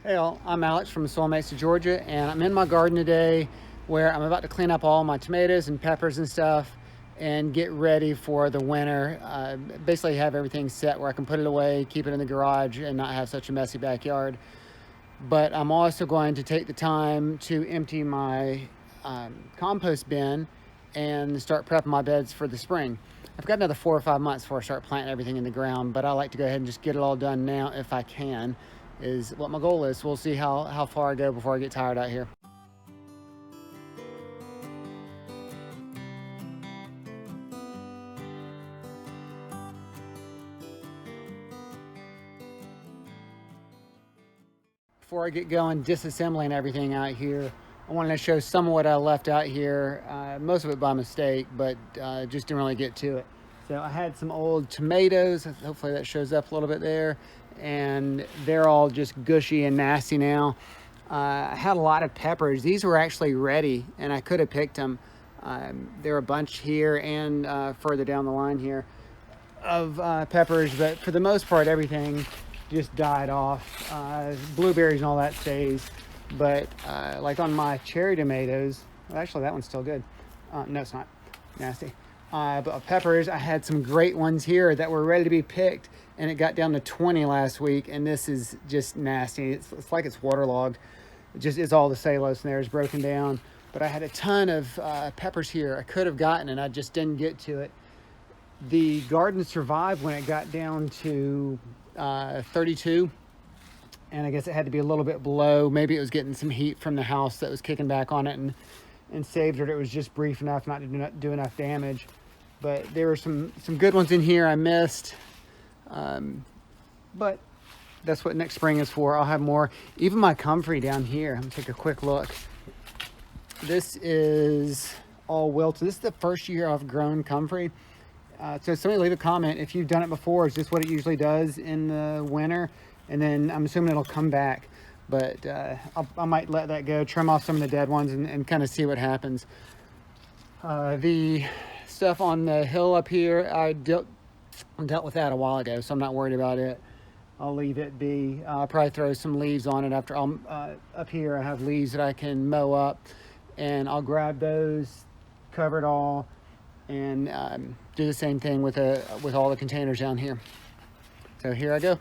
Hey all, I'm Alex from Soil Mesa, Georgia, and I'm in my garden today where I'm about to clean up all my tomatoes and peppers and stuff and get ready for the winter. Basically have everything set where I can put it away, keep it in the garage, and not have such a messy backyard. But I'm also going to take the time to empty my compost bin and start prepping my beds for the spring. I've got another 4 or 5 months before I start planting everything in the ground, but I like to go ahead and just get it all done now if I can, is what my goal is. We'll see how far I go before I get tired out here. Before I get going disassembling everything out here, I wanted to show some of what I left out here, most of it by mistake, but just didn't really get to it. So I had some old tomatoes, hopefully that shows up a little bit there, and they're all just gushy and nasty now. I had a lot of peppers. These were actually ready, and I could have picked them. There were a bunch here and further down the line here of peppers, but for the most part, everything just died off. Blueberries and all that stays, but like on my cherry tomatoes, well, actually that one's still good. No, it's not. Nasty. But peppers, I had some great ones here that were ready to be picked, and it got down to 20 last week, and this is just nasty. It's like it's waterlogged. It's all the cellulose in there is broken down. But I had a ton of peppers here I could have gotten, and I just didn't get to it. The garden survived when it got down to 32, and I guess it had to be a little bit below. Maybe it was getting some heat from the house that was kicking back on it and saved it. It was just brief enough not to do enough damage. But there were some good ones in here I missed, but that's what next spring is for. I'll have more. Even my comfrey down here, I'm gonna take a quick look. This is all wilted. This is the first year I've grown comfrey. So somebody leave a comment if you've done it before. Is this what it usually does in the winter? And then I'm assuming it'll come back. But I might let that go, trim off some of the dead ones, and kind of see what happens. The stuff on the hill up here, I dealt with that a while ago, so I'm not worried about it. I'll leave it be. I'll probably throw some leaves on it after. Up here I have leaves that I can mow up, and I'll grab those, cover it all, and do the same thing with all the containers down here. So here I go.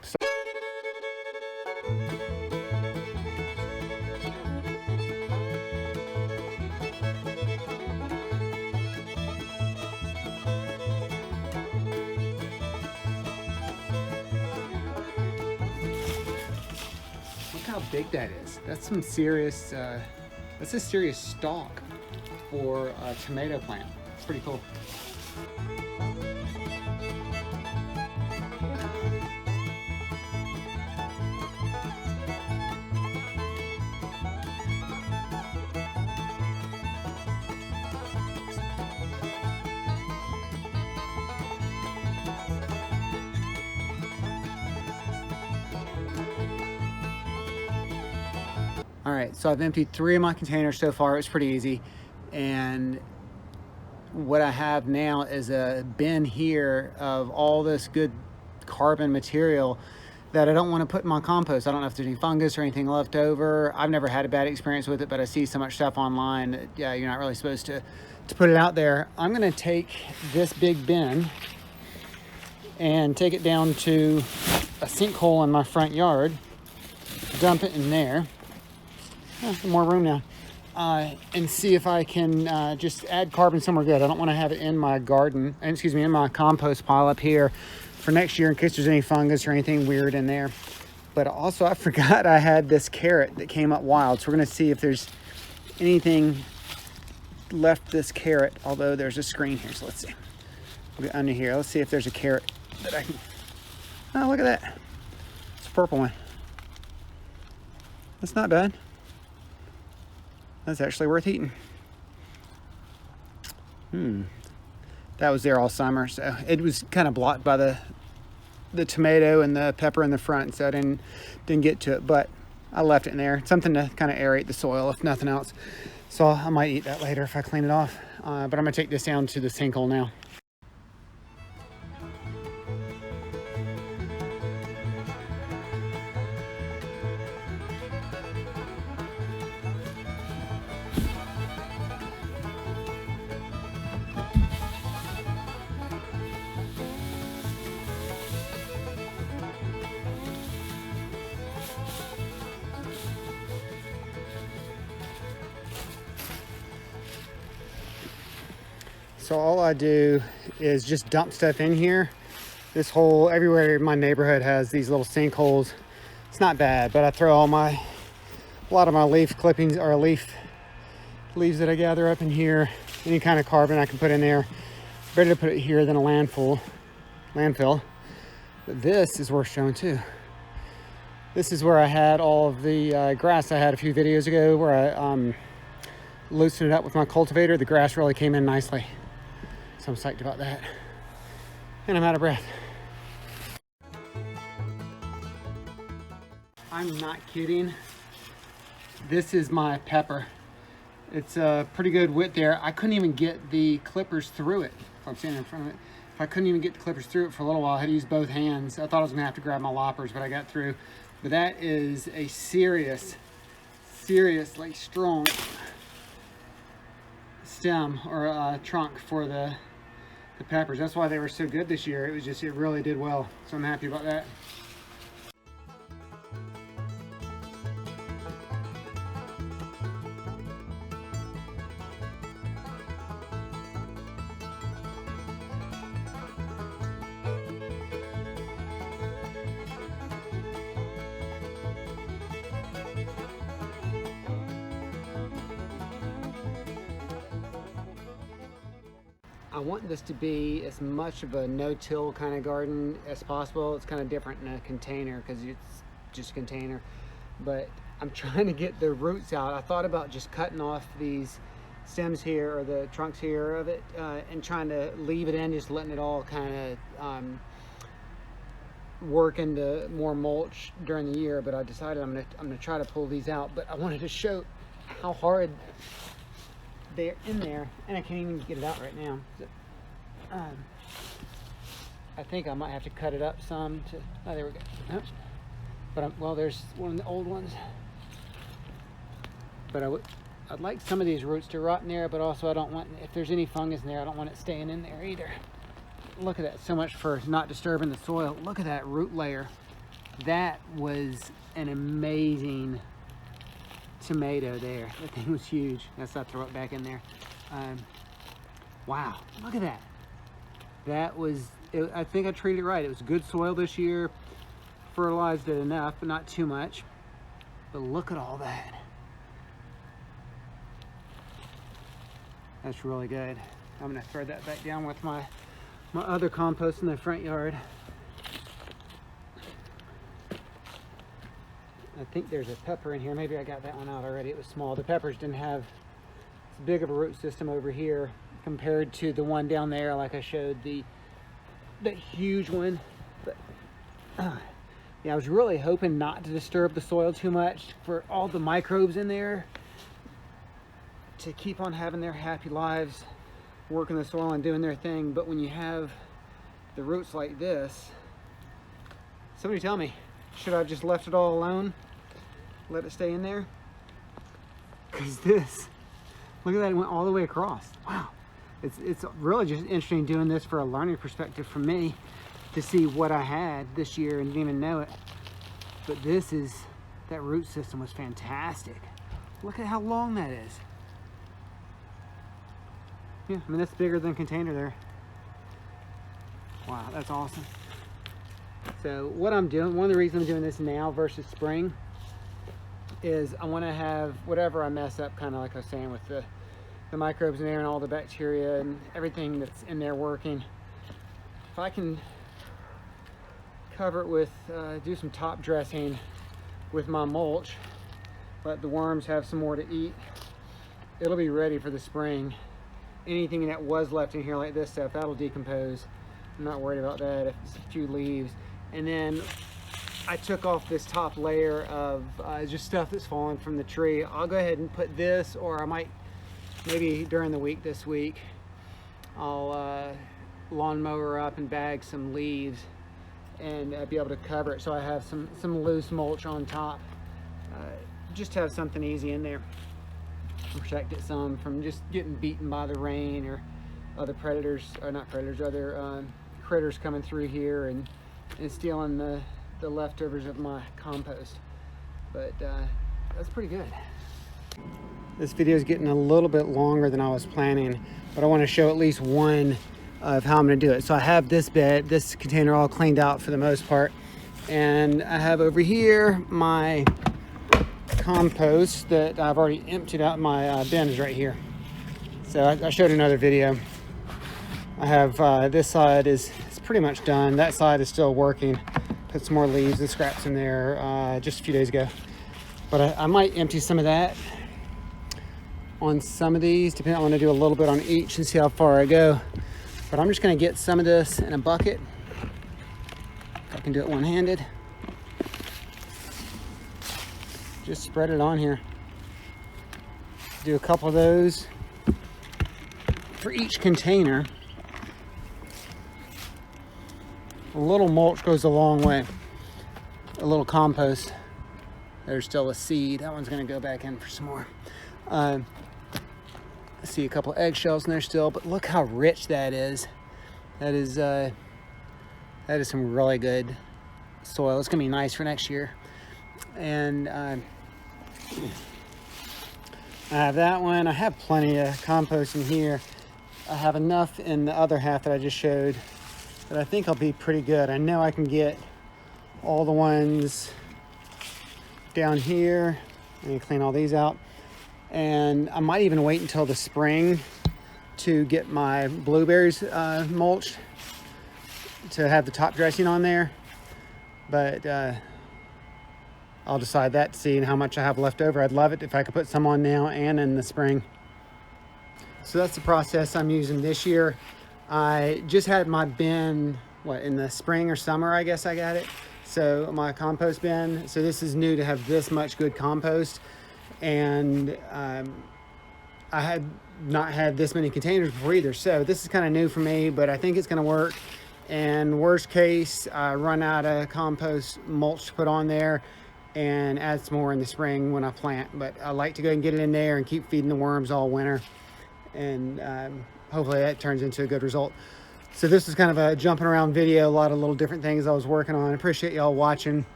Look how big that is. That's some serious, that's a serious stalk for a tomato plant. It's pretty cool. All right, so I've emptied 3 of my containers so far. It's pretty easy. And what I have now is a bin here of all this good carbon material that I don't want to put in my compost. I don't know if there's any fungus or anything left over. I've never had a bad experience with it, but I see so much stuff online that, yeah, you're not really supposed to put it out there. I'm gonna take this big bin and take it down to a sinkhole in my front yard, dump it in there. Some more room now. And see if I can just add carbon somewhere good. I don't want to have it in my garden, in my compost pile up here for next year in case there's any fungus or anything weird in there. But also I forgot I had this carrot that came up wild. So we're going to see if there's anything left this carrot, although there's a screen here. So let's see. We'll get under here. Let's see if there's a carrot that I can... Oh, look at that. It's a purple one. That's not bad. That's actually worth eating. That was there all summer, so it was kind of blocked by the tomato and the pepper in the front, so I didn't get to it, but I left it in there. Something to kind of aerate the soil, if nothing else. So I might eat that later if I clean it off. But I'm gonna take this down to the sinkhole now. So all I do is just dump stuff in here. Everywhere in my neighborhood has these little sinkholes. It's not bad, but I throw a lot of my leaf clippings or leaves that I gather up in here. Any kind of carbon I can put in there. Better to put it here than a landfill. But this is worth showing too. This is where I had all of the grass I had a few videos ago, where I loosened it up with my cultivator. The grass really came in nicely. So I'm psyched about that. And I'm out of breath. I'm not kidding. This is my pepper. It's a pretty good width there. I couldn't even get the clippers through it. If I'm standing in front of it. If I couldn't even get the clippers through it for a little while, I had to use both hands. I thought I was gonna have to grab my loppers, but I got through. But that is a serious, like strong stem or trunk for the peppers. That's why they were so good this year. It really did well. So I'm happy about that. I want this to be as much of a no-till kind of garden as possible. It's kind of different in a container because it's just a container, but I'm trying to get the roots out. I thought about just cutting off these stems here or the trunks here of it and trying to leave it in, just letting it all kind of work into more mulch during the year. But I decided I'm gonna try to pull these out. But I wanted to show how hard they're in there, and I can't even get it out right now. So, I think I might have to cut it up some to, oh, there we go. Oh. But well, there's one of the old ones. But I'd like some of these roots to rot in there, but also I don't want, if there's any fungus in there, I don't want it staying in there either. Look at that, so much for not disturbing the soil. Look at that root layer. That was an amazing tomato there. That thing was huge. That's not throw it back in there. Wow, look at that. That was, I think I treated it right. It was good soil this year. Fertilized it enough, but not too much. But look at all that. That's really good. I'm gonna throw that back down with my other compost in the front yard. I think there's a pepper in here. Maybe I got that one out already. It was small. The peppers didn't have as big of a root system over here compared to the one down there, like I showed, the huge one. But yeah, I was really hoping not to disturb the soil too much for all the microbes in there to keep on having their happy lives, working the soil and doing their thing. But when you have the roots like this, somebody tell me, should I have just left it all alone? Let it stay in there? Because this, look at that, it went all the way across. Wow. It's really just interesting doing this for a learning perspective for me to see what I had this year and didn't even know it. But that root system was fantastic. Look at how long that is. Yeah, I mean, that's bigger than a container there. Wow, that's awesome. So what I'm doing, one of the reasons I'm doing this now versus spring is I want to have whatever I mess up, kind of like I was saying, with the microbes in there and all the bacteria and everything that's in there working. If I can cover it with, do some top dressing with my mulch, let the worms have some more to eat, it'll be ready for the spring. Anything that was left in here like this stuff, that'll decompose. I'm not worried about that if it's a few leaves. And then I took off this top layer of just stuff that's fallen from the tree. I'll go ahead and put this, or I might, maybe during the week this week, I'll lawnmower up and bag some leaves and be able to cover it so I have some loose mulch on top. Just have something easy in there. Protect it some from just getting beaten by the rain or other predators, or not predators, other critters coming through here and stealing the leftovers of my compost. But that's pretty good. This video is getting a little bit longer than I was planning, but I want to show at least one of how I'm going to do it. So I have this container all cleaned out for the most part, and I have over here my compost that I've already emptied out. My bin is right here. So I showed another video. I have this side is pretty much done. That side is still working. Put some more leaves and scraps in there just a few days ago. But I might empty some of that on some of these, depending. I want to do a little bit on each and see how far I go. But I'm just going to get some of this in a bucket. If I can do it one-handed. Just spread it on here. Do a couple of those for each container. A little mulch goes a long way. A little compost. There's still a seed. That one's going to go back in for some more. I see a couple eggshells in there still, but look how rich that is. That is some really good soil. It's going to be nice for next year. And I have that one. I have plenty of compost in here. I have enough in the other half that I just showed that I think I'll be pretty good. I know I can get all the ones down here. Let me clean all these out. And I might even wait until the spring to get my blueberries mulched to have the top dressing on there. But I'll decide that, seeing how much I have left over. I'd love it if I could put some on now and in the spring. So that's the process I'm using this year. I just had my bin, in the spring or summer, I guess I got it. So my compost bin. So this is new to have this much good compost. And I had not had this many containers before either. So this is kind of new for me, but I think it's going to work. And worst case, I run out of compost mulch to put on there and add some more in the spring when I plant. But I like to go and get it in there and keep feeding the worms all winter. And hopefully that turns into a good result. So this is kind of a jumping around video, a lot of little different things I was working on. I appreciate y'all watching.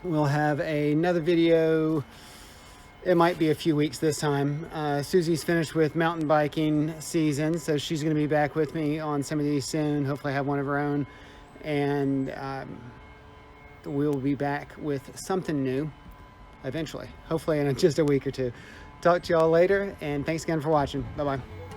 We'll have another video. It might be a few weeks this time. Susie's finished with mountain biking season, so she's going to be back with me on some of these soon. Hopefully have one of her own. And we'll be back with something new eventually, hopefully in just a week or two. Talk to y'all later, and thanks again for watching. Bye-bye.